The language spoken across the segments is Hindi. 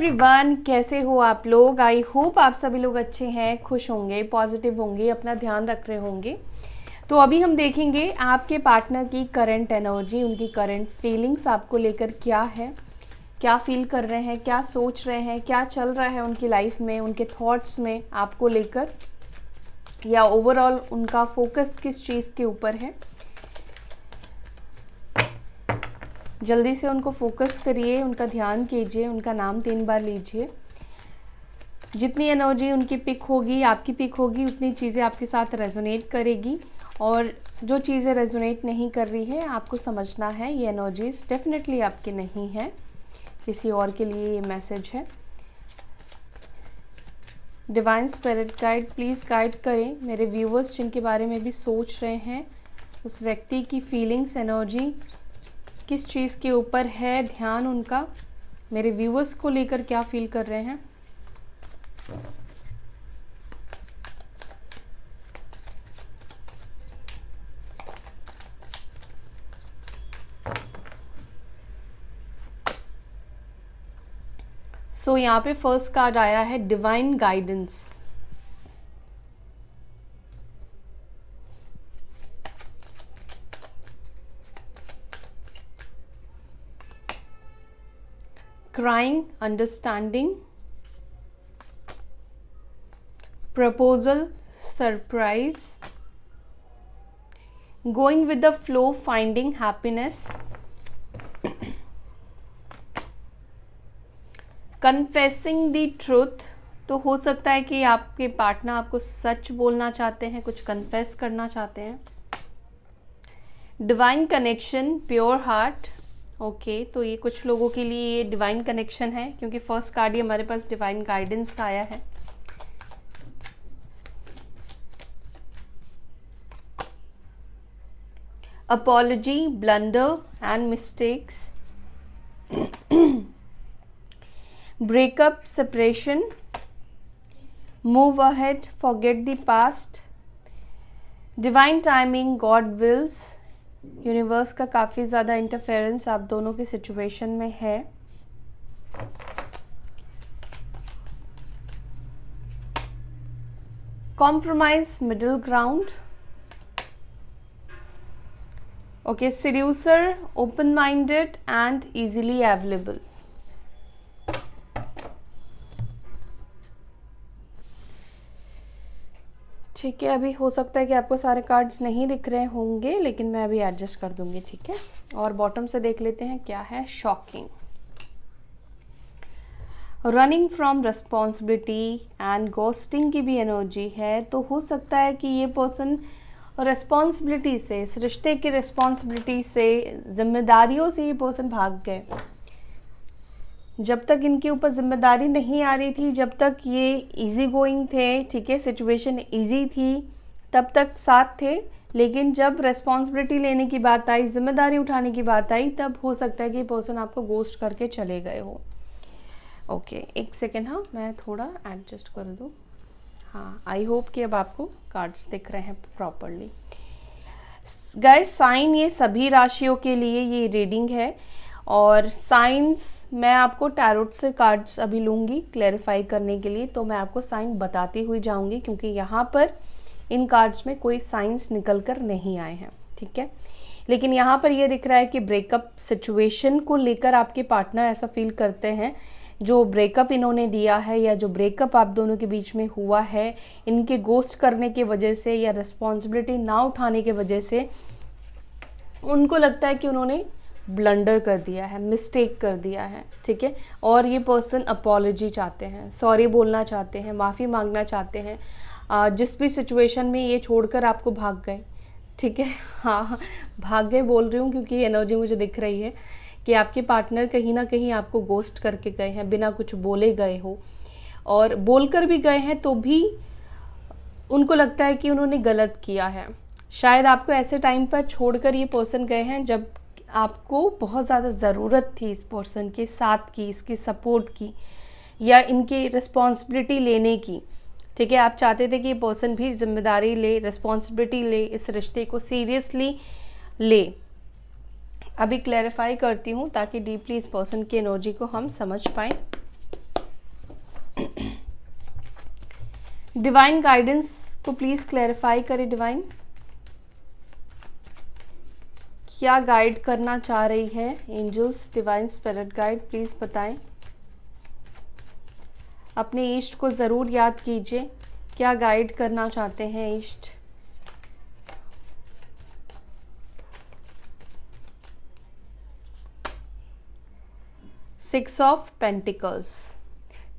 एवरीवन, कैसे हो आप लोग। आई होप आप सभी लोग अच्छे हैं, खुश होंगे, पॉजिटिव होंगे, अपना ध्यान रख रहे होंगे। तो अभी हम देखेंगे आपके पार्टनर की करंट एनर्जी, उनकी करंट फीलिंग्स आपको लेकर क्या है, क्या फील कर रहे हैं, क्या सोच रहे हैं, क्या चल रहा है उनकी लाइफ में, उनके थॉट्स में आपको लेकर, या ओवरऑल उनका फोकस किस चीज़ के ऊपर है। जल्दी से उनको फोकस करिए, उनका ध्यान कीजिए, उनका नाम 3 बार लीजिए। जितनी एनर्जी उनकी पिक होगी, आपकी पिक होगी, उतनी चीज़ें आपके साथ रेजोनेट करेगी। और जो चीज़ें रेजोनेट नहीं कर रही है, आपको समझना है ये एनर्जीज डेफिनेटली आपकी नहीं है, किसी और के लिए ये मैसेज है। Divine spirit guide please guide करें मेरे व्यूवर्स जिनके बारे में भी सोच रहे हैं, उस व्यक्ति की फीलिंग्स, एनर्जी किस चीज़ के ऊपर है, ध्यान उनका मेरे व्यूवर्स को लेकर क्या फील कर रहे हैं। सो यहाँ पे फर्स्ट कार्ड आया है divine guidance. Crying, understanding, proposal, surprise, going with the flow, finding happiness, confessing the truth। तो हो सकता है कि आपके पार्टनर आपको सच बोलना चाहते हैं, कुछ कन्फेस करना चाहते हैं। Divine connection, pure heart. Okay, तो ये कुछ लोगों के लिए ये डिवाइन कनेक्शन है, क्योंकि फर्स्ट कार्ड ही हमारे पास डिवाइन गाइडेंस का आया है। Apology, blunder and mistakes, breakup, separation, move ahead, forget the past, divine timing, God wills. Universe का काफ़ी ज़्यादा इंटरफेरेंस आप दोनों के सिचुएशन में है। Compromise, middle ground. Okay, seducer, open minded and easily available. ठीक है, अभी हो सकता है कि आपको सारे कार्ड्स नहीं दिख रहे होंगे, लेकिन मैं अभी एडजस्ट कर दूंगी, ठीक है। और बॉटम से देख लेते हैं क्या है। Shocking, running from responsibility and ghosting की भी एनर्जी है। तो हो सकता है कि ये पर्सन रिस्पॉन्सिबिलिटी से, इस रिश्ते की रिस्पॉन्सिबिलिटी से, जिम्मेदारियों से ये पर्सन भाग गए। जब तक इनके ऊपर जिम्मेदारी नहीं आ रही थी, जब तक ये इजी गोइंग थे, ठीक है, सिचुएशन इजी थी, तब तक साथ थे। लेकिन जब रिस्पॉन्सिबिलिटी लेने की बात आई, जिम्मेदारी उठाने की बात आई, तब हो सकता है कि पर्सन आपको गोस्ट करके चले गए हो। ओके, एक सेकेंड, हाँ मैं थोड़ा एडजस्ट कर दूँ। हाँ, आई होप कि अब आपको कार्ड्स दिख रहे हैं प्रॉपरली। गाइस, साइन ये सभी राशियों के लिए ये रीडिंग है, और साइंस मैं आपको टैरोट से कार्ड्स अभी लूँगी क्लैरिफाई करने के लिए, तो मैं आपको साइन बताती हुई जाऊँगी, क्योंकि यहाँ पर इन कार्ड्स में कोई साइंस निकल कर नहीं आए हैं, ठीक है। लेकिन यहाँ पर ये दिख रहा है कि ब्रेकअप सिचुएशन को लेकर आपके पार्टनर ऐसा फील करते हैं, जो ब्रेकअप इन्होंने दिया है या जो ब्रेकअप आप दोनों के बीच में हुआ है, इनके गोस्ट करने की वजह से या रिस्पॉन्सिबिलिटी ना उठाने की वजह से उनको लगता है कि उन्होंने ब्लंडर कर दिया है, मिस्टेक कर दिया है, ठीक है। और ये पर्सन अपॉलॉजी चाहते हैं, सॉरी बोलना चाहते हैं, माफ़ी मांगना चाहते हैं। जिस भी सिचुएशन में ये छोड़कर आपको भाग गए, ठीक है। हाँ, भाग गए बोल रही हूँ क्योंकि एनर्जी मुझे दिख रही है कि आपके पार्टनर कहीं ना कहीं आपको गोस्ट करके गए हैं, बिना कुछ बोले गए हो, और बोलकर भी गए हैं तो भी उनको लगता है कि उन्होंने गलत किया है। शायद आपको ऐसे टाइम पर छोड़कर ये पर्सन गए हैं जब आपको बहुत ज़्यादा ज़रूरत थी इस पर्सन के साथ की, इसकी सपोर्ट की, या इनकी रिस्पॉन्सिबिलिटी लेने की, ठीक है। आप चाहते थे कि ये पर्सन भी जिम्मेदारी ले, रिस्पॉन्सिबिलिटी ले, इस रिश्ते को सीरियसली ले। अभी क्लैरिफाई करती हूँ ताकि डीपली इस पर्सन की एनर्जी को हम समझ पाएँ। डिवाइन गाइडेंस को प्लीज़ क्लैरिफाई करें। डिवाइन क्या गाइड करना चाह रही है angels, divine spirit guide, please बताएं। अपने ईष्ट को ज़रूर याद कीजिए, क्या गाइड करना चाहते हैं ईष्ट। Six of pentacles,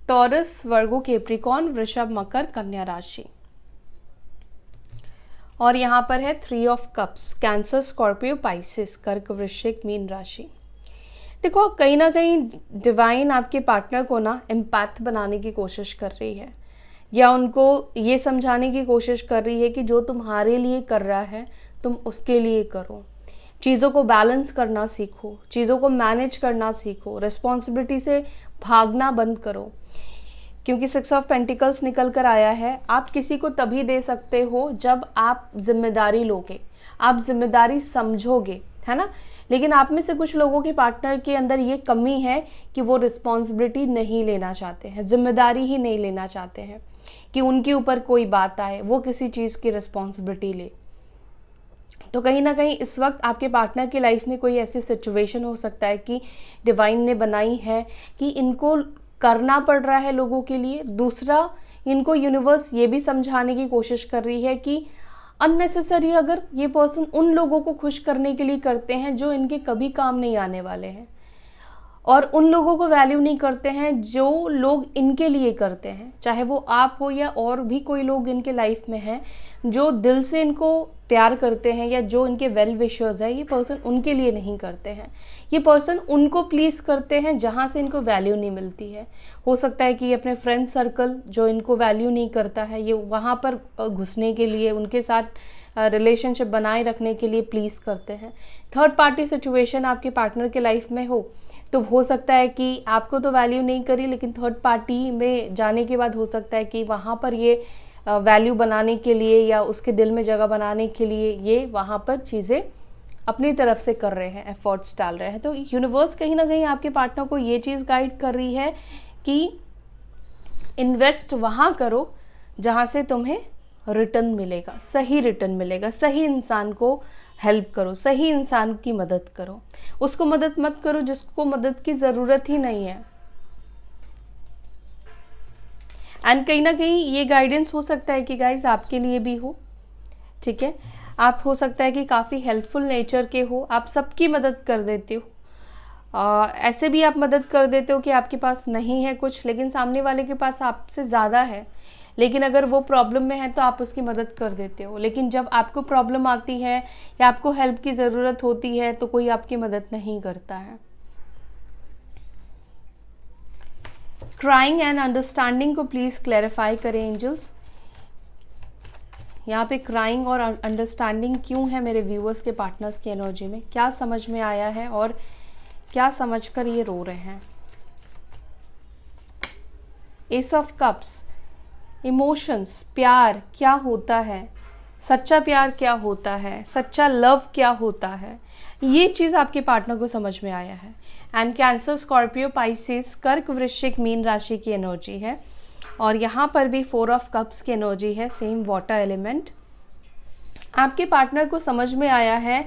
taurus, Virgo, Capricorn, वृषभ, मकर, कन्या राशि। और यहाँ पर है three of cups, cancer, Scorpio, Pisces, कर्क, वृश्चिक, मीन राशि। देखो कहीं ना कहीं डिवाइन आपके पार्टनर को ना एम्पैथ बनाने की कोशिश कर रही है, या उनको ये समझाने की कोशिश कर रही है कि जो तुम्हारे लिए कर रहा है तुम उसके लिए करो। चीज़ों को बैलेंस करना सीखो, चीज़ों को मैनेज करना सीखो, रिस्पॉन्सिबिलिटी से भागना बंद करो। क्योंकि सिक्स ऑफ पेंटिकल्स निकल कर आया है, आप किसी को तभी दे सकते हो जब आप जिम्मेदारी लोगे, आप जिम्मेदारी समझोगे, है ना। लेकिन आप में से कुछ लोगों के पार्टनर के अंदर ये कमी है कि वो रिस्पॉन्सिबिलिटी नहीं लेना चाहते हैं, जिम्मेदारी ही नहीं लेना चाहते हैं कि उनके ऊपर कोई बात आए, वो किसी चीज़ की रिस्पॉन्सिबिलिटी ले। तो कहीं ना कहीं इस वक्त आपके पार्टनर की लाइफ में कोई ऐसी सिचुएशन हो सकता है कि डिवाइन ने बनाई है कि इनको करना पड़ रहा है लोगों के लिए। दूसरा, इनको यूनिवर्स ये भी समझाने की कोशिश कर रही है कि अननेसेसरी अगर ये पर्सन उन लोगों को खुश करने के लिए करते हैं जो इनके कभी काम नहीं आने वाले हैं, और उन लोगों को वैल्यू नहीं करते हैं जो लोग इनके लिए करते हैं, चाहे वो आप हो या और भी कोई लोग इनके लाइफ में हैं जो दिल से इनको प्यार करते हैं या जो इनके वेल विशर्स है, ये पर्सन उनके लिए नहीं करते हैं। ये पर्सन उनको प्लीज़ करते हैं जहाँ से इनको वैल्यू नहीं मिलती है। हो सकता है कि ये अपने फ्रेंड सर्कल जो इनको वैल्यू नहीं करता है, ये वहाँ पर घुसने के लिए, उनके साथ रिलेशनशिप बनाए रखने के लिए प्लीज़ करते हैं। थर्ड पार्टी सिचुएशन आपके पार्टनर के लाइफ में हो तो हो सकता है कि आपको तो वैल्यू नहीं करी, लेकिन थर्ड पार्टी में जाने के बाद हो सकता है कि वहाँ पर ये वैल्यू बनाने के लिए या उसके दिल में जगह बनाने के लिए ये वहाँ पर चीज़ें अपनी तरफ से कर रहे हैं, एफर्ट्स डाल रहे हैं। तो यूनिवर्स कहीं ना कहीं आपके पार्टनर को ये चीज़ गाइड कर रही है कि इन्वेस्ट वहाँ करो जहाँ से तुम्हें रिटर्न मिलेगा, सही रिटर्न मिलेगा। सही इंसान को हेल्प करो, सही इंसान की मदद करो, उसको मदद मत करो जिसको मदद की ज़रूरत ही नहीं है। एंड कहीं ना कहीं ये गाइडेंस हो सकता है कि गाइज आपके लिए भी हो, ठीक है। आप हो सकता है कि काफ़ी हेल्पफुल नेचर के हो, आप सबकी मदद कर देते हो। ऐसे भी आप मदद कर देते हो कि आपके पास नहीं है कुछ, लेकिन सामने वाले के पास आपसे ज़्यादा है, लेकिन अगर वो प्रॉब्लम में है तो आप उसकी मदद कर देते हो। लेकिन जब आपको प्रॉब्लम आती है या आपको हेल्प की ज़रूरत होती है तो कोई आपकी मदद नहीं करता है। क्राइंग एंड अंडरस्टैंडिंग को प्लीज़ क्लैरिफाई करें एंजल्स। यहाँ पे क्राइंग और अंडरस्टैंडिंग क्यों है मेरे व्यूअर्स के पार्टनर्स की एनर्जी में, क्या समझ में आया है और क्या समझकर ये रो रहे हैं। एस ऑफ कप्स, इमोशंस, प्यार क्या होता है, सच्चा प्यार क्या होता है, सच्चा लव क्या होता है, ये चीज़ आपके पार्टनर को समझ में आया है। एंड कैंसर, स्कॉर्पियो, पाइसिस, कर्क, वृश्चिक, मीन राशि की एनर्जी है। और यहाँ पर भी फोर ऑफ कप्स की एनर्जी है, सेम वाटर एलिमेंट। आपके पार्टनर को समझ में आया है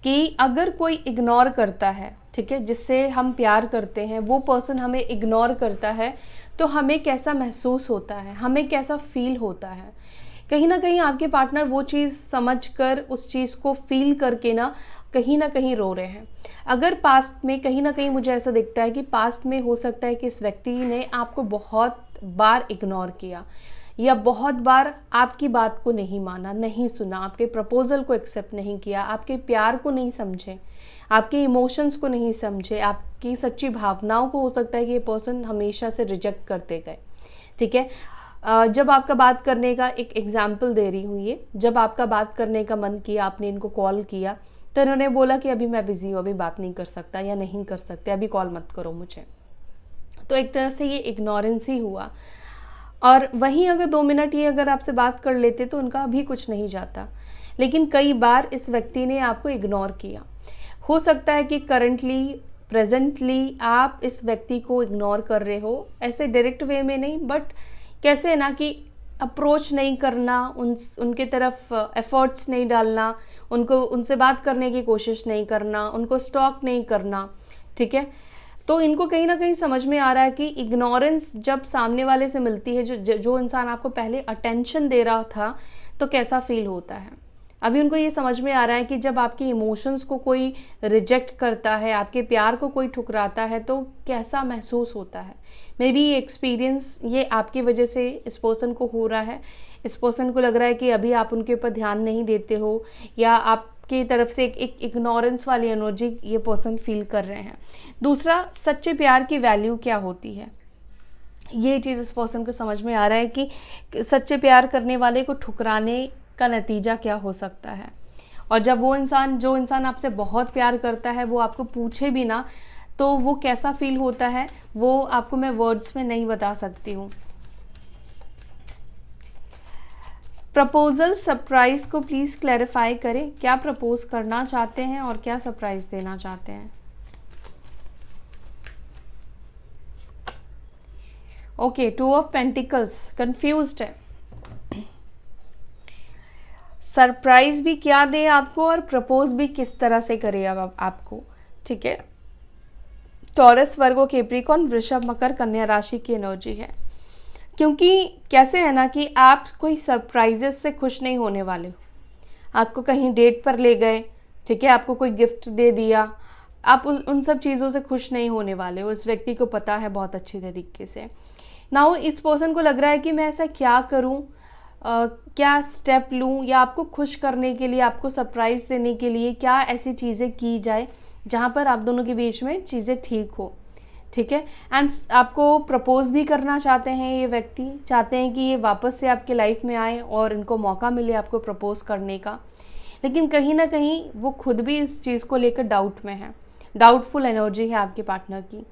कि अगर कोई इग्नोर करता है, ठीक है, जिससे हम प्यार करते हैं, वो पर्सन हमें इग्नोर करता है तो हमें कैसा महसूस होता है, हमें कैसा फील होता है। कहीं ना कहीं आपके पार्टनर वो चीज़ समझकर, उस चीज़ को फील करके ना कहीं रो रहे हैं। अगर पास्ट में, कहीं ना कहीं मुझे ऐसा दिखता है कि पास्ट में हो सकता है कि इस व्यक्ति ने आपको बहुत बार इग्नोर किया या बहुत बार आपकी बात को नहीं माना, नहीं सुना, आपके प्रपोजल को एक्सेप्ट नहीं किया, आपके प्यार को नहीं समझे, आपके इमोशंस को नहीं समझे, आपकी सच्ची भावनाओं को हो सकता है कि ये पर्सन हमेशा से रिजेक्ट करते गए, ठीक है। जब आपका बात करने का, एक एग्जाम्पल दे रही हूँ ये, जब आपका बात करने का मन किया, आपने इनको कॉल किया तो इन्होंने बोला कि अभी मैं बिज़ी हूँ, अभी बात नहीं कर सकता या नहीं कर सकते, अभी कॉल मत करो मुझे। तो एक तरह से ये इग्नोरेंस ही हुआ। और वहीं अगर 2 मिनट ये अगर आपसे बात कर लेते तो उनका भी कुछ नहीं जाता। लेकिन कई बार इस व्यक्ति ने आपको इग्नोर किया। हो सकता है कि करंटली, प्रेजेंटली आप इस व्यक्ति को इग्नोर कर रहे हो, ऐसे डायरेक्ट वे में नहीं, बट कैसे ना कि अप्रोच नहीं करना, उनके तरफ एफर्ट्स नहीं डालना, उनसे बात करने की कोशिश नहीं करना, उनको स्टॉक नहीं करना, ठीक है। तो इनको कहीं ना कहीं समझ में आ रहा है कि इग्नोरेंस जब सामने वाले से मिलती है, जो इंसान आपको पहले अटेंशन दे रहा था, तो कैसा फील होता है। अभी उनको ये समझ में आ रहा है कि जब आपके इमोशंस को कोई रिजेक्ट करता है, आपके प्यार को कोई ठुकराता है, तो कैसा महसूस होता है। मे बी ये एक्सपीरियंस ये आपकी वजह से इस पर्सन को हो रहा है। इस पर्सन को लग रहा है कि अभी आप उनके ऊपर ध्यान नहीं देते हो, या आपकी तरफ से एक इग्नोरेंस वाली एनर्जी ये पर्सन फील कर रहे हैं। दूसरा, सच्चे प्यार की वैल्यू क्या होती है, ये चीज़ इस पर्सन को समझ में आ रहा है कि सच्चे प्यार करने वाले को ठुकराने का नतीजा क्या हो सकता है। और जब जो इंसान आपसे बहुत प्यार करता है वो आपको पूछे भी ना, तो वो कैसा फील होता है वो आपको मैं वर्ड्स में नहीं बता सकती हूँ। प्रपोजल सरप्राइज को प्लीज क्लैरिफाई करें, क्या प्रपोज करना चाहते हैं और क्या सरप्राइज देना चाहते हैं। ओके, 2 ऑफ पेंटिकल्स, कंफ्यूज्ड है। सरप्राइज भी क्या दे आपको और प्रपोज भी किस तरह से करे अब आपको, ठीक है। टॉरस, वर्गो, कैप्रिकॉर्न, वृषभ, मकर, कन्या राशि की एनर्जी है। क्योंकि कैसे है ना कि आप कोई सरप्राइजेस से खुश नहीं होने वाले हो। आपको कहीं डेट पर ले गए, ठीक है, आपको कोई गिफ्ट दे दिया, आप उन सब चीज़ों से खुश नहीं होने वाले हो। इस व्यक्ति को पता है बहुत अच्छी तरीके से। नाउ इस पर्सन को लग रहा है कि मैं ऐसा क्या करूं, क्या स्टेप लूं, या आपको खुश करने के लिए, आपको सरप्राइज देने के लिए क्या ऐसी चीज़ें की जाए जहां पर आप दोनों के बीच में चीज़ें ठीक हो, ठीक है। एंड आपको प्रपोज भी करना चाहते हैं, ये व्यक्ति चाहते हैं कि ये वापस से आपके लाइफ में आए और इनको मौका मिले आपको प्रपोज करने का। लेकिन कहीं ना कहीं वो खुद भी इस चीज़ को लेकर डाउट में है। डाउटफुल एनर्जी है आपके पार्टनर की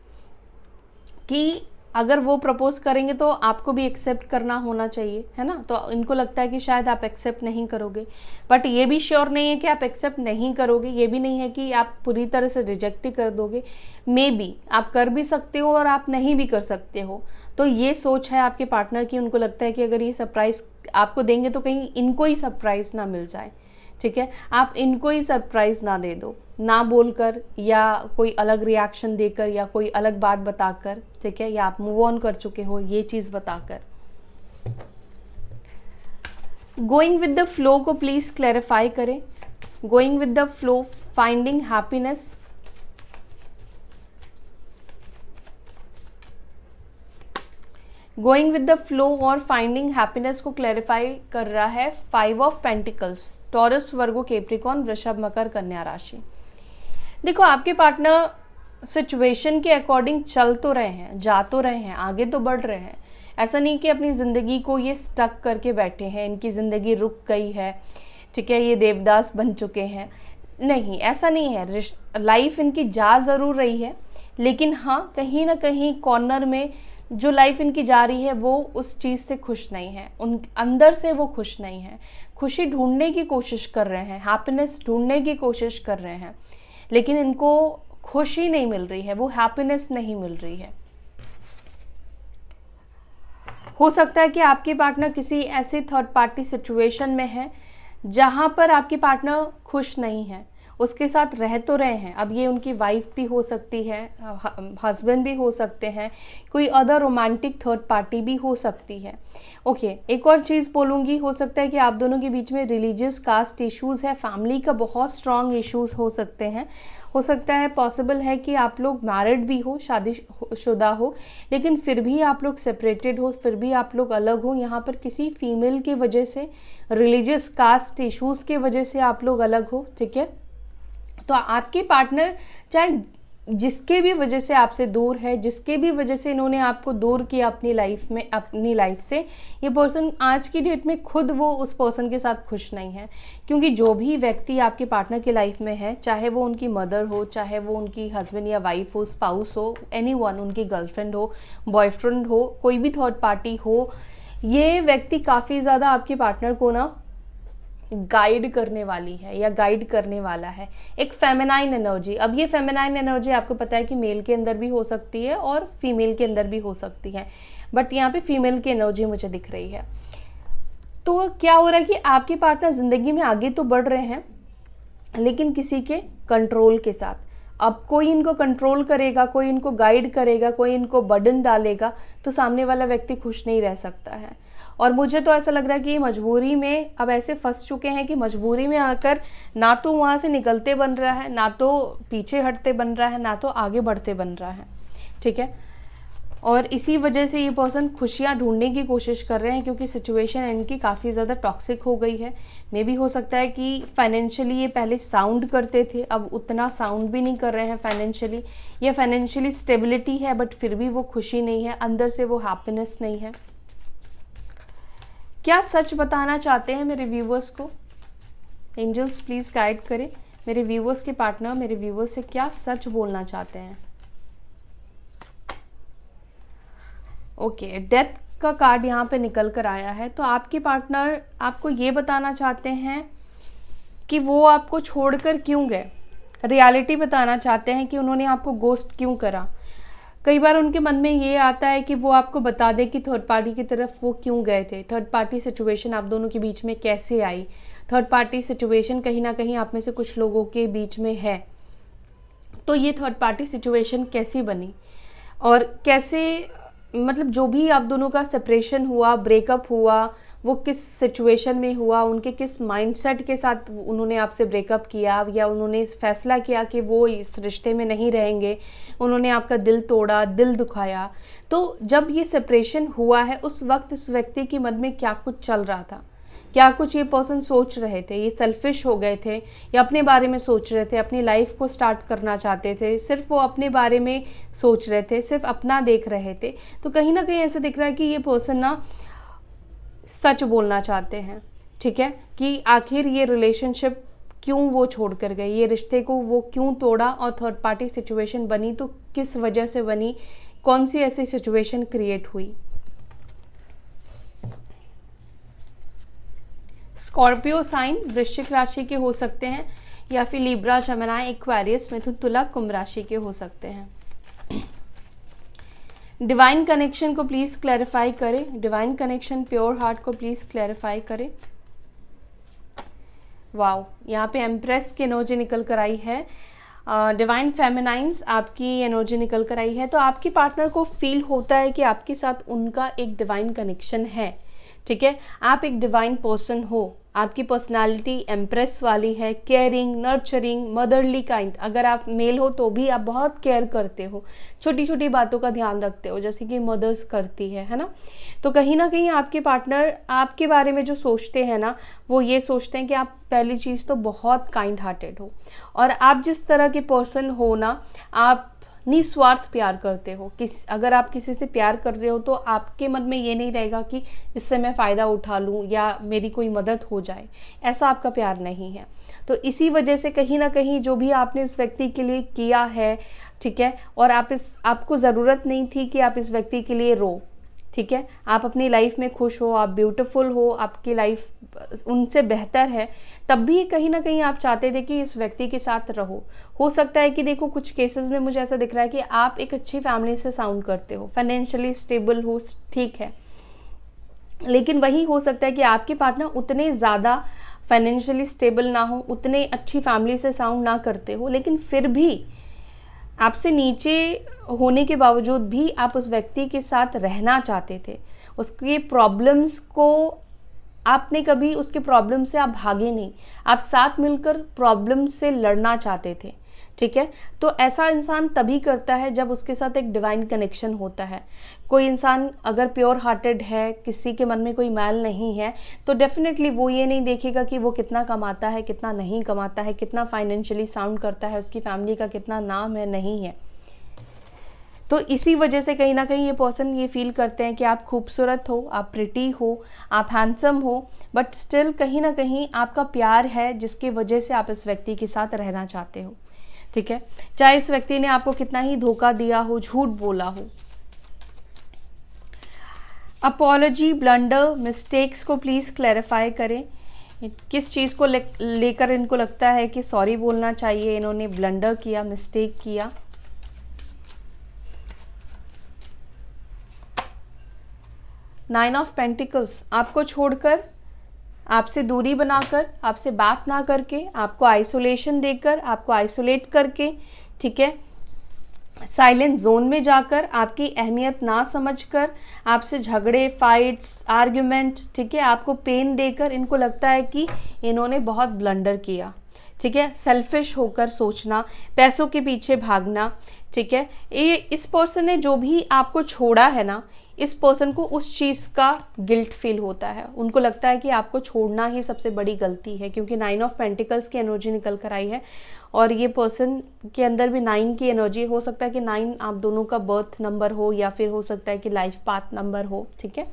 कि अगर वो प्रपोज करेंगे तो आपको भी एक्सेप्ट करना होना चाहिए, है ना। तो इनको लगता है कि शायद आप एक्सेप्ट नहीं करोगे, बट ये भी श्योर नहीं है कि आप एक्सेप्ट नहीं करोगे, ये भी नहीं है कि आप पूरी तरह से रिजेक्ट ही कर दोगे। मे बी आप कर भी सकते हो और आप नहीं भी कर सकते हो। तो ये सोच है आपके पार्टनर की। उनको लगता है कि अगर ये सरप्राइज आपको देंगे तो कहीं इनको ही सरप्राइज ना मिल जाए, ठीक है। आप इनको ही सरप्राइज ना दे दो, ना बोलकर या कोई अलग रिएक्शन देकर या कोई अलग बात बताकर, ठीक है, या आप मूव ऑन कर चुके हो ये चीज़ बताकर। गोइंग विद द फ्लो को प्लीज क्लैरिफाई करें। Going with the flow, finding happiness, going with the flow और फाइंडिंग हैप्पीनेस को क्लैरिफाई कर रहा है 5 of pentacles, taurus, Virgo, Capricorn, वृषभ, मकर, कन्या राशि। देखो, आपके पार्टनर सिचुएशन के अकॉर्डिंग चल तो रहे हैं, जा तो रहे हैं, आगे तो बढ़ रहे हैं। ऐसा नहीं कि अपनी ज़िंदगी को ये स्टक करके बैठे हैं, इनकी ज़िंदगी रुक गई है, ठीक है, ये देवदास बन चुके हैं। नहीं, ऐसा नहीं है। लाइफ इनकी जा ज़रूर रही है, लेकिन हाँ, कहीं ना कहीं कॉर्नर में जो लाइफ इनकी जा रही है वो उस चीज़ से खुश नहीं है। उन अंदर से वो खुश नहीं है। खुशी ढूंढने की कोशिश कर रहे हैं, हैप्पीनेस ढूंढने की कोशिश कर रहे हैं, लेकिन इनको खुशी नहीं मिल रही है, वो हैप्पीनेस नहीं मिल रही है। हो सकता है कि आपके पार्टनर किसी ऐसे थर्ड पार्टी सिचुएशन में है जहां पर आपके पार्टनर खुश नहीं है। उसके साथ रह तो रहे हैं, अब ये उनकी वाइफ भी हो सकती है, हस्बैंड भी हो सकते हैं, कोई अदर रोमांटिक थर्ड पार्टी भी हो सकती है। ओके, एक और चीज़ बोलूँगी, हो सकता है कि आप दोनों के बीच में रिलीजियस कास्ट इश्यूज़ है, फैमिली का बहुत स्ट्रॉन्ग इश्यूज़ हो सकते हैं। हो सकता है, पॉसिबल है कि आप लोग मैरिड भी हो, शादीशुदा हो, लेकिन फिर भी आप लोग सेपरेटेड हो, फिर भी आप लोग अलग हो। यहाँ पर किसी फीमेल की वजह से, रिलीजियस कास्ट इश्यूज़ के वजह से आप लोग अलग हो, ठीक है। तो आपके पार्टनर चाहे जिसके भी वजह से आपसे दूर है, जिसके भी वजह से इन्होंने आपको दूर किया अपनी लाइफ से, ये पर्सन आज की डेट में खुद वो उस पर्सन के साथ खुश नहीं है। क्योंकि जो भी व्यक्ति आपके पार्टनर की लाइफ में है, चाहे वो उनकी मदर हो, चाहे वो उनकी हस्बैंड या वाइफ हो, स्पाउस हो, एनीवन, उनकी गर्लफ्रेंड हो, बॉयफ्रेंड हो, कोई भी थर्ड पार्टी हो, ये व्यक्ति काफ़ी ज़्यादा आपके पार्टनर को ना गाइड करने वाली है या गाइड करने वाला है। एक फेमिनाइन एनर्जी, अब ये फेमिनाइन एनर्जी आपको पता है कि मेल के अंदर भी हो सकती है और फीमेल के अंदर भी हो सकती है, बट यहाँ पे फीमेल की एनर्जी मुझे दिख रही है। तो क्या हो रहा है कि आपके पार्टनर ज़िंदगी में आगे तो बढ़ रहे हैं, लेकिन किसी के कंट्रोल के साथ। अब कोई इनको कंट्रोल करेगा, कोई इनको गाइड करेगा, कोई इनको बर्डन डालेगा, तो सामने वाला व्यक्ति खुश नहीं रह सकता है। और मुझे तो ऐसा लग रहा है कि ये मजबूरी में अब ऐसे फंस चुके हैं कि मजबूरी में आकर ना तो वहाँ से निकलते बन रहा है, ना तो पीछे हटते बन रहा है, ना तो आगे बढ़ते बन रहा है। ठीक है, और इसी वजह से ये पर्सन खुशियाँ ढूंढने की कोशिश कर रहे हैं, क्योंकि सिचुएशन इनकी काफ़ी ज़्यादा टॉक्सिक हो गई है। मे भी हो सकता है कि फाइनेंशियली ये पहले साउंड करते थे, अब उतना साउंड भी नहीं कर रहे हैं फाइनेंशियली, या फाइनेंशियली स्टेबिलिटी है बट फिर भी वो खुशी नहीं है, अंदर से वो हैप्पीनेस नहीं है। क्या सच बताना चाहते हैं मेरे व्यूवर्स को? एंजल्स प्लीज़ गाइड करें मेरे व्यूवर्स के पार्टनर मेरे व्यूवर्स से क्या सच बोलना चाहते हैं। ओके, डेथ का कार्ड यहाँ पे निकल कर आया है। तो आपके पार्टनर आपको ये बताना चाहते हैं कि वो आपको छोड़कर क्यों गए, रियलिटी बताना चाहते हैं कि उन्होंने आपको गोस्ट क्यों करा। कई बार उनके मन में ये आता है कि वो आपको बता दे कि थर्ड पार्टी की तरफ वो क्यों गए थे, थर्ड पार्टी सिचुएशन आप दोनों के बीच में कैसे आई, थर्ड पार्टी सिचुएशन कहीं ना कहीं आप में से कुछ लोगों के बीच में है, तो ये थर्ड पार्टी सिचुएशन कैसी बनी और कैसे, मतलब जो भी आप दोनों का सेपरेशन हुआ, ब्रेकअप हुआ, वो किस सिचुएशन में हुआ, उनके किस माइंडसेट के साथ उन्होंने आपसे ब्रेकअप किया, या उन्होंने फैसला किया कि वो इस रिश्ते में नहीं रहेंगे, उन्होंने आपका दिल तोड़ा, दिल दुखाया। तो जब ये सेपरेशन हुआ है उस वक्त इस व्यक्ति के मन में क्या कुछ चल रहा था, क्या कुछ ये पर्सन सोच रहे थे, ये सेल्फिश हो गए थे या अपने बारे में सोच रहे थे, अपनी लाइफ को स्टार्ट करना चाहते थे, सिर्फ वो अपने बारे में सोच रहे थे, सिर्फ अपना देख रहे थे। तो कहीं ना कहीं ऐसा दिख रहा है कि ये पर्सन ना सच बोलना चाहते हैं। ठीक है, कि आखिर ये रिलेशनशिप क्यों वो छोड़ कर गए, ये रिश्ते को वो क्यों तोड़ा, और थर्ड पार्टी सिचुएशन बनी तो किस वजह से बनी, कौन सी ऐसी सिचुएशन क्रिएट हुई। स्कॉर्पियो साइन वृश्चिक राशि के हो सकते हैं, या फिर लिब्रा, जमिनी, एक्वेरियस, मिथुन, तुला, कुंभ राशि के हो सकते हैं। डिवाइन कनेक्शन को प्लीज क्लैरिफाई करें, डिवाइन कनेक्शन प्योर हार्ट को प्लीज क्लैरिफाई करें। वाओ, यहाँ पे एम्प्रेस की एनर्जी निकल कर आई है, डिवाइन फेमिनाइंस आपकी एनर्जी निकल कर आई है। तो आपके पार्टनर को फील होता है कि आपके साथ उनका एक डिवाइन कनेक्शन है। ठीक है, आप एक डिवाइन पर्सन हो, आपकी पर्सनालिटी एम्प्रेस वाली है, केयरिंग, नर्चरिंग, मदरली काइंड। अगर आप मेल हो तो भी आप बहुत केयर करते हो, छोटी छोटी बातों का ध्यान रखते हो, जैसे कि मदर्स करती है ना। तो कहीं ना कहीं आपके पार्टनर आपके बारे में जो सोचते हैं ना, वो ये सोचते हैं कि आप पहली चीज़ तो बहुत काइंड हार्टेड हो, और आप जिस तरह के पर्सन हो ना, आप निस्वार्थ प्यार करते हो। अगर आप किसी से प्यार कर रहे हो तो आपके मन में ये नहीं रहेगा कि इससे मैं फ़ायदा उठा लूँ या मेरी कोई मदद हो जाए, ऐसा आपका प्यार नहीं है। तो इसी वजह से कहीं ना कहीं जो भी आपने इस व्यक्ति के लिए किया है, ठीक है, और आपको ज़रूरत नहीं थी कि आप इस व्यक्ति के लिए रो। ठीक है, आप अपनी लाइफ में खुश हो, आप ब्यूटीफुल हो, आपकी लाइफ उनसे बेहतर है, तब भी कहीं ना कहीं आप चाहते थे कि इस व्यक्ति के साथ रहो। हो सकता है कि देखो कुछ केसेस में मुझे ऐसा दिख रहा है कि आप एक अच्छी फैमिली से साउंड करते हो, फाइनेंशियली स्टेबल हो, ठीक है, लेकिन वही हो सकता है कि आपके पार्टनर उतने ज़्यादा फाइनेंशियली स्टेबल ना हो, उतने अच्छी फैमिली से साउंड ना करते हो, लेकिन फिर भी आपसे नीचे होने के बावजूद भी आप उस व्यक्ति के साथ रहना चाहते थे। उसके प्रॉब्लम्स को आपने कभी, उसके प्रॉब्लम से आप भागे नहीं, आप साथ मिलकर प्रॉब्लम से लड़ना चाहते थे। ठीक है, तो ऐसा इंसान तभी करता है जब उसके साथ एक डिवाइन कनेक्शन होता है। कोई इंसान अगर प्योर हार्टेड है, किसी के मन में कोई मैल नहीं है, तो डेफिनेटली वो ये नहीं देखेगा कि वो कितना कमाता है, कितना नहीं कमाता है, कितना फाइनेंशियली साउंड करता है, उसकी फैमिली का कितना नाम है, नहीं है। तो इसी वजह से कहीं ना कहीं ये पर्सन ये फील करते हैं कि आप खूबसूरत हो, आप प्रिटी हो, आप हैंडसम हो, बट स्टिल कहीं ना कहीं आपका प्यार है जिसकी वजह से आप इस व्यक्ति के साथ रहना चाहते हो। ठीक है, चाहे इस व्यक्ति ने आपको कितना ही धोखा दिया हो, झूठ बोला हो। अपॉलॉजी, ब्लंडर, मिस्टेक्स को प्लीज़ क्लैरिफाई करें। किस चीज़ को लेकर इनको लगता है कि सॉरी बोलना चाहिए, इन्होंने ब्लंडर किया, मिस्टेक किया। नाइन ऑफ पेंटिकल्स, आपको छोड़कर आपसे दूरी बनाकर, आपसे बात ना करके, आपको आइसोलेशन देकर, आपको आइसोलेट करके, ठीक है, साइलेंट जोन में जाकर, आपकी अहमियत ना समझकर, आपसे झगड़े, फाइट्स, आर्ग्यूमेंट, ठीक है, आपको पेन देकर इनको लगता है कि इन्होंने बहुत ब्लंडर किया, ठीक है, सेल्फिश होकर सोचना, पैसों के पीछे भागना, ठीक है, ये इस पर्सन ने जो भी आपको छोड़ा है ना, इस पर्सन को उस चीज़ का गिल्ट फील होता है। उनको लगता है कि आपको छोड़ना ही सबसे बड़ी गलती है, क्योंकि 9 ऑफ पेंटिकल्स की एनर्जी निकल कर आई है और ये पर्सन के अंदर भी 9 की एनर्जी। हो सकता है कि 9 आप दोनों का बर्थ नंबर हो या फिर हो सकता है कि लाइफ पाथ नंबर हो, ठीक है।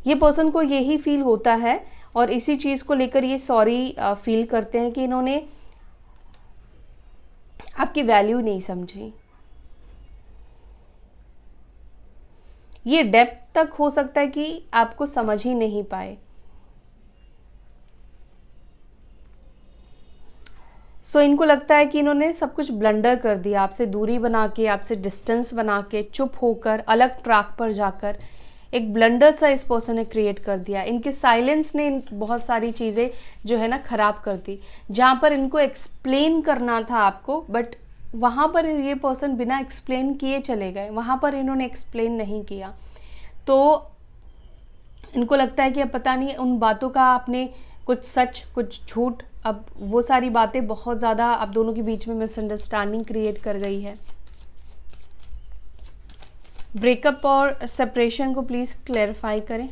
ये पर्सन को यही फील होता है और इसी चीज़ को लेकर ये सॉरी फील करते हैं कि इन्होंने आपकी वैल्यू नहीं समझी। ये डेप्थ तक हो सकता है कि आपको समझ ही नहीं पाए। सो इनको लगता है कि इन्होंने सब कुछ ब्लंडर कर दिया, आपसे दूरी बना के, आपसे डिस्टेंस बना के, चुप होकर, अलग ट्रैक पर जाकर एक ब्लंडर सा इस पर्सन ने क्रिएट कर दिया। इनके साइलेंस ने बहुत सारी चीज़ें जो है ना ख़राब कर दी। जहाँ पर इनको एक्सप्लेन करना था आपको, बट वहाँ पर ये पर्सन बिना एक्सप्लेन किए चले गए, वहाँ पर इन्होंने एक्सप्लेन नहीं किया। तो इनको लगता है कि अब पता नहीं उन बातों का आपने कुछ सच कुछ झूठ, अब वो सारी बातें बहुत ज़्यादा आप दोनों के बीच में मिसअंडरस्टैंडिंग क्रिएट कर गई है। ब्रेकअप और सेपरेशन को प्लीज़ क्लैरिफाई करें।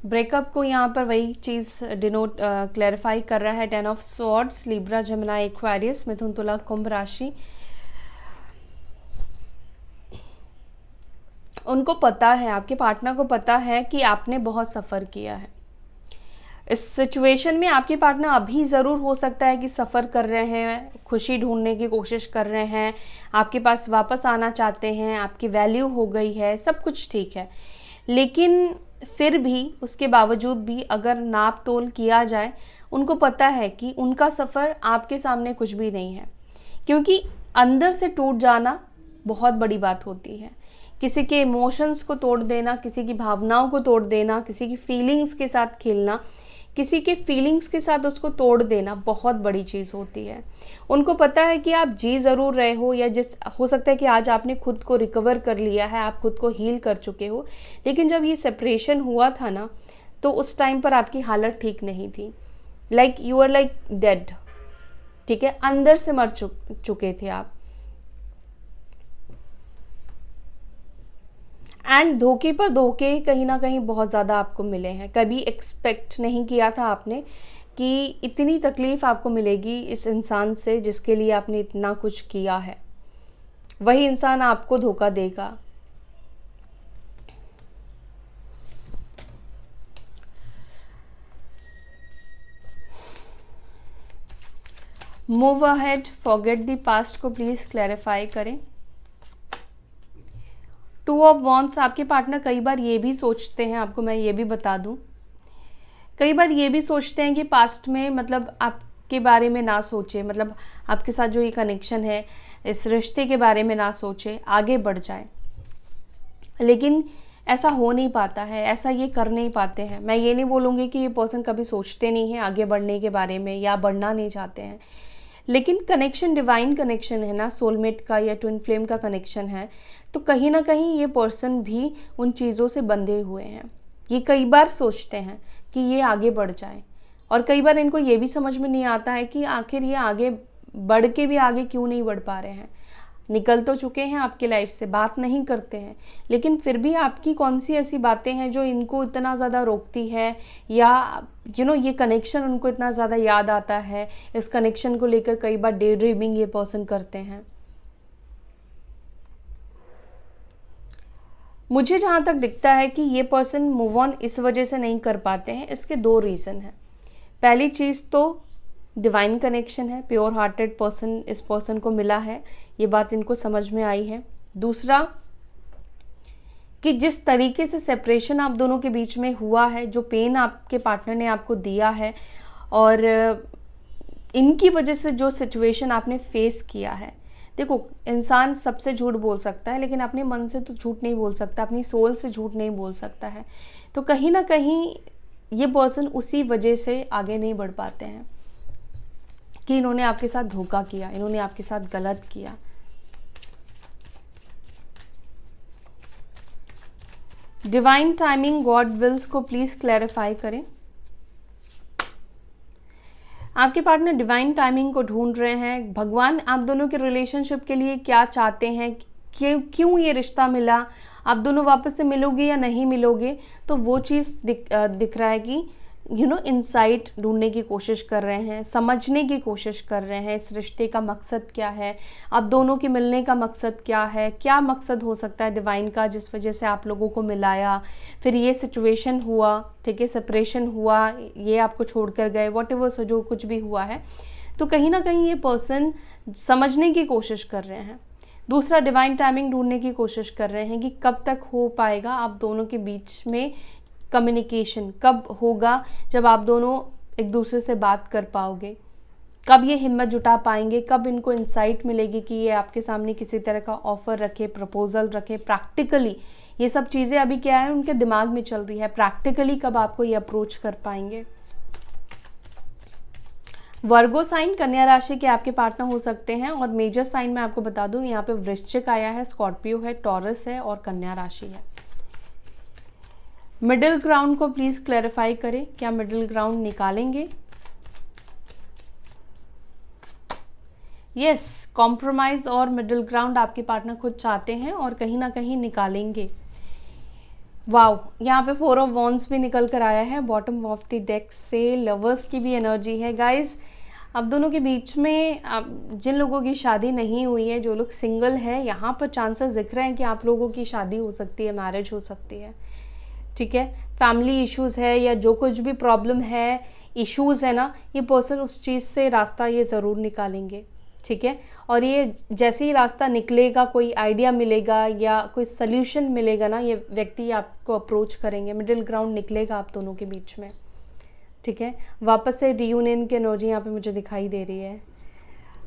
ब्रेकअप को यहाँ पर वही चीज़ डिनोट क्लैरिफाई कर रहा है। 10 ऑफ स्वॉर्ड्स, लिब्रा, जमिनाई, एक्वेरियस, मिथुन, तुला, कुंभ राशि। उनको पता है, आपके पार्टनर को पता है कि आपने बहुत सफ़र किया है इस सिचुएशन में। आपके पार्टनर अभी ज़रूर हो सकता है कि सफ़र कर रहे हैं, खुशी ढूंढने की कोशिश कर रहे हैं, आपके पास वापस आना चाहते हैं, आपकी वैल्यू हो गई है, सब कुछ ठीक है। लेकिन फिर भी उसके बावजूद भी अगर नाप तोल किया जाए, उनको पता है कि उनका सफ़र आपके सामने कुछ भी नहीं है, क्योंकि अंदर से टूट जाना बहुत बड़ी बात होती है। किसी के इमोशंस को तोड़ देना, किसी की भावनाओं को तोड़ देना, किसी की फीलिंग्स के साथ खेलना, किसी के फीलिंग्स के साथ उसको तोड़ देना बहुत बड़ी चीज़ होती है। उनको पता है कि आप जी ज़रूर रहे हो, या हो सकता है कि आज आपने खुद को रिकवर कर लिया है, आप खुद को हील कर चुके हो, लेकिन जब ये सेपरेशन हुआ था ना, तो उस टाइम पर आपकी हालत ठीक नहीं थी। Like you are like dead, ठीक है, अंदर से मर चुके थे आप। एंड धोखे पर धोखे कहीं ना कहीं बहुत ज़्यादा आपको मिले हैं। कभी एक्सपेक्ट नहीं किया था आपने कि इतनी तकलीफ़ आपको मिलेगी इस इंसान से जिसके लिए आपने इतना कुछ किया है। वही इंसान आपको धोखा देगा। Move ahead, forget the past को प्लीज़ क्लैरिफाई करें। 2 ऑफ वॉन्ड्स, आपके पार्टनर कई बार ये भी सोचते हैं, आपको मैं ये भी बता दूं, कई बार ये भी सोचते हैं कि पास्ट में मतलब आपके बारे में ना सोचे, मतलब आपके साथ जो ये कनेक्शन है, इस रिश्ते के बारे में ना सोचे, आगे बढ़ जाए। लेकिन ऐसा हो नहीं पाता है, ऐसा ये कर नहीं पाते हैं। मैं ये नहीं बोलूँगी कि ये पर्सन कभी सोचते नहीं हैं आगे बढ़ने के बारे में या बढ़ना नहीं चाहते हैं, लेकिन कनेक्शन डिवाइन कनेक्शन है ना, सोलमेट का या ट्विन फ्लेम का कनेक्शन है, तो कहीं ना कहीं ये पर्सन भी उन चीज़ों से बंधे हुए हैं। ये कई बार सोचते हैं कि ये आगे बढ़ जाए, और कई बार इनको ये भी समझ में नहीं आता है कि आखिर ये आगे बढ़ के भी आगे क्यों नहीं बढ़ पा रहे हैं। निकल तो चुके हैं आपकी लाइफ से, बात नहीं करते हैं, लेकिन फिर भी आपकी कौन सी ऐसी बातें हैं जो इनको इतना ज़्यादा रोकती है, या ये कनेक्शन उनको इतना ज़्यादा याद आता है। इस कनेक्शन को लेकर कई बार डे ड्रीमिंग ये पर्सन करते हैं। मुझे जहाँ तक दिखता है कि ये पर्सन मूव ऑन इस वजह से नहीं कर पाते हैं, इसके 2 रीज़न हैं। पहली चीज़ तो डिवाइन कनेक्शन है, प्योर हार्टेड पर्सन इस पर्सन को मिला है, ये बात इनको समझ में आई है। दूसरा कि जिस तरीके से सेपरेशन आप दोनों के बीच में हुआ है, जो पेन आपके पार्टनर ने आपको दिया है, और इनकी वजह से जो सिचुएशन आपने फेस किया है, देखो, इंसान सबसे झूठ बोल सकता है लेकिन अपने मन से तो झूठ नहीं बोल सकता, अपनी सोल से झूठ नहीं बोल सकता है। तो कहीं ना कहीं ये पर्सन उसी वजह से आगे नहीं बढ़ पाते हैं कि इन्होंने आपके साथ धोखा किया, इन्होंने आपके साथ गलत किया। डिवाइन टाइमिंग, गॉड विल्स को प्लीज क्लैरिफाई करें। आपके पार्टनर डिवाइन टाइमिंग को ढूंढ रहे हैं। भगवान आप दोनों के रिलेशनशिप के लिए क्या चाहते हैं, क्यों ये रिश्ता मिला, आप दोनों वापस से मिलोगे या नहीं मिलोगे, तो वो चीज़ दिख रहा है कि इनसाइट ढूंढने की कोशिश कर रहे हैं, समझने की कोशिश कर रहे हैं इस रिश्ते का मकसद क्या है, आप दोनों के मिलने का मकसद क्या है, क्या मकसद हो सकता है डिवाइन का जिस वजह से आप लोगों को मिलाया, फिर ये सिचुएशन हुआ, ठीक है, सेपरेशन हुआ, ये आपको छोड़कर गए, व्हाटएवर जो कुछ भी हुआ है। तो कहीं ना कहीं ये पर्सन समझने की कोशिश कर रहे हैं। दूसरा, डिवाइन टाइमिंग ढूंढने की कोशिश कर रहे हैं कि कब तक हो पाएगा आप दोनों के बीच में कम्युनिकेशन, कब होगा जब आप दोनों एक दूसरे से बात कर पाओगे, कब ये हिम्मत जुटा पाएंगे, कब इनको इंसाइट मिलेगी कि ये आपके सामने किसी तरह का ऑफर रखे, प्रपोजल रखे प्रैक्टिकली। ये सब चीज़ें अभी क्या है उनके दिमाग में चल रही है, प्रैक्टिकली कब आपको ये अप्रोच कर पाएंगे। वर्गो साइन, कन्या राशि के आपके पार्टनर हो सकते हैं। और मेजर साइन मैं आपको बता दूं, यहाँ पे वृश्चिक आया है, स्कॉर्पियो है, टॉरस है और कन्या राशि है। मिडिल ग्राउंड को प्लीज क्लैरिफाई करें, क्या मिडिल ग्राउंड निकालेंगे? यस, कॉम्प्रोमाइज और मिडिल ग्राउंड आपके पार्टनर खुद चाहते हैं और कहीं ना कहीं निकालेंगे। वाओ, यहाँ पे 4 ऑफ वॉन्ड्स भी निकल कर आया है बॉटम ऑफ द डेक से। लवर्स की भी एनर्जी है गाइज। अब दोनों के बीच में जिन लोगों की शादी नहीं हुई है, जो लोग सिंगल है, यहाँ पर चांसेस दिख रहे हैं कि आप लोगों की शादी हो सकती है, मैरिज हो सकती है, ठीक है। फैमिली इश्यूज है या जो कुछ भी प्रॉब्लम है, इश्यूज है ना, ये पर्सन उस चीज़ से रास्ता ये ज़रूर निकालेंगे, ठीक है। और ये जैसे ही रास्ता निकलेगा, कोई आइडिया मिलेगा या कोई सल्यूशन मिलेगा ना, ये व्यक्ति आपको अप्रोच करेंगे, मिडिल ग्राउंड निकलेगा आप दोनों के बीच में, ठीक है। वापस से रियूनियन की एनर्जी यहाँ पे मुझे दिखाई दे रही है।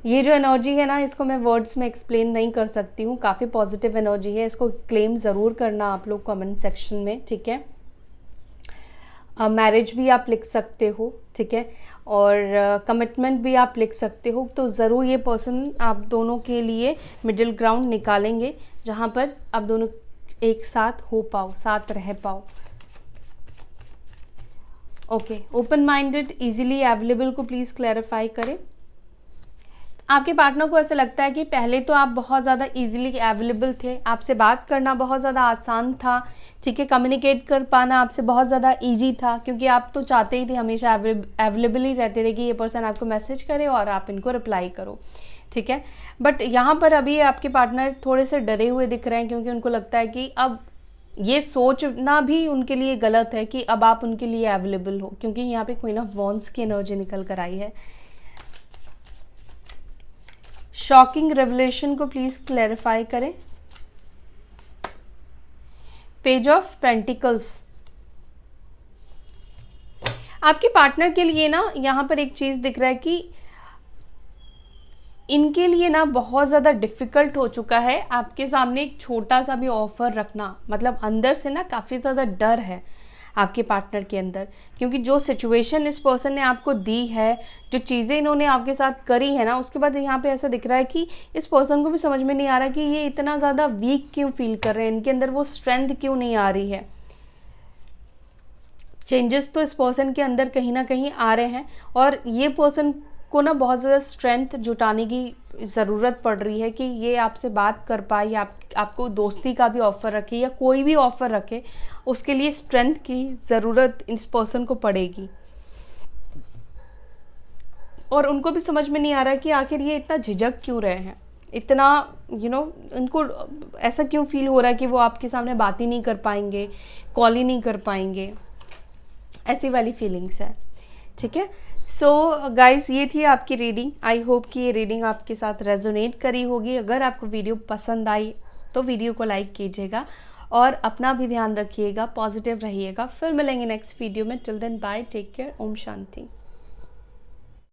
ये जो एनर्जी है ना, इसको मैं वर्ड्स में एक्सप्लेन नहीं कर सकती हूँ, काफ़ी पॉजिटिव एनर्जी है। इसको क्लेम ज़रूर करना आप लोग कमेंट सेक्शन में, ठीक है। मैरिज भी आप लिख सकते हो, ठीक है, और कमिटमेंट भी आप लिख सकते हो। तो ज़रूर ये पर्सन आप दोनों के लिए मिडिल ग्राउंड निकालेंगे, जहाँ पर आप दोनों एक साथ हो पाओ, साथ रह पाओ। Okay, open minded, easily available को प्लीज़ क्लैरिफाई करें। आपके पार्टनर को ऐसा लगता है कि पहले तो आप बहुत ज़्यादा इजीली अवेलेबल थे, आपसे बात करना बहुत ज़्यादा आसान था, ठीक है, कम्युनिकेट कर पाना आपसे बहुत ज़्यादा इजी था, क्योंकि आप तो चाहते ही थे, हमेशा अवेलेबल ही रहते थे कि ये पर्सन आपको मैसेज करे और आप इनको रिप्लाई करो, ठीक है। बट यहाँ पर अभी आपके पार्टनर थोड़े से डरे हुए दिख रहे हैं, क्योंकि उनको लगता है कि अब ये सोचना भी उनके लिए गलत है कि अब आप उनके लिए अवेलेबल हो, क्योंकि यहाँ पे क्वीन ऑफ वॉन्ड्स की एनर्जी निकल कर आई है। शॉकिंग रेवलेशन को प्लीज क्लैरिफाई करें। पेज ऑफ पेंटिकल्स, आपके पार्टनर के लिए ना यहाँ पर एक चीज दिख रहा है कि इनके लिए ना बहुत ज़्यादा डिफ़िकल्ट हो चुका है आपके सामने एक छोटा सा भी ऑफ़र रखना। मतलब अंदर से ना काफ़ी ज़्यादा डर है आपके पार्टनर के अंदर, क्योंकि जो सिचुएशन इस पर्सन ने आपको दी है, जो चीज़ें इन्होंने आपके साथ करी है ना, उसके बाद यहाँ पे ऐसा दिख रहा है कि इस पर्सन को भी समझ में नहीं आ रहा कि ये इतना ज़्यादा वीक क्यों फील कर रहे हैं, इनके अंदर वो स्ट्रेंथ क्यों नहीं आ रही है। चेंजेस तो इस पर्सन के अंदर कहीं ना कहीं आ रहे हैं और ये पर्सन को ना बहुत ज़्यादा स्ट्रेंथ जुटाने की ज़रूरत पड़ रही है कि ये आपसे बात कर पाए या आपको दोस्ती का भी ऑफ़र रखे या कोई भी ऑफ़र रखे, उसके लिए स्ट्रेंथ की ज़रूरत इस पर्सन को पड़ेगी। और उनको भी समझ में नहीं आ रहा कि आखिर ये इतना झिझक क्यों रहे हैं, इतना उनको ऐसा क्यों फील हो रहा है कि वो आपके सामने बात ही नहीं कर पाएंगे, कॉल ही नहीं कर पाएंगे, ऐसी वाली फीलिंग्स है, ठीक है। सो गाइस, ये थी आपकी रीडिंग। आई होप कि ये रीडिंग आपके साथ रेजोनेट करी होगी। अगर आपको वीडियो पसंद आई तो वीडियो को लाइक कीजिएगा और अपना भी ध्यान रखिएगा, पॉजिटिव रहिएगा। फिर मिलेंगे नेक्स्ट वीडियो में। Till then bye, take care, ओम शांति।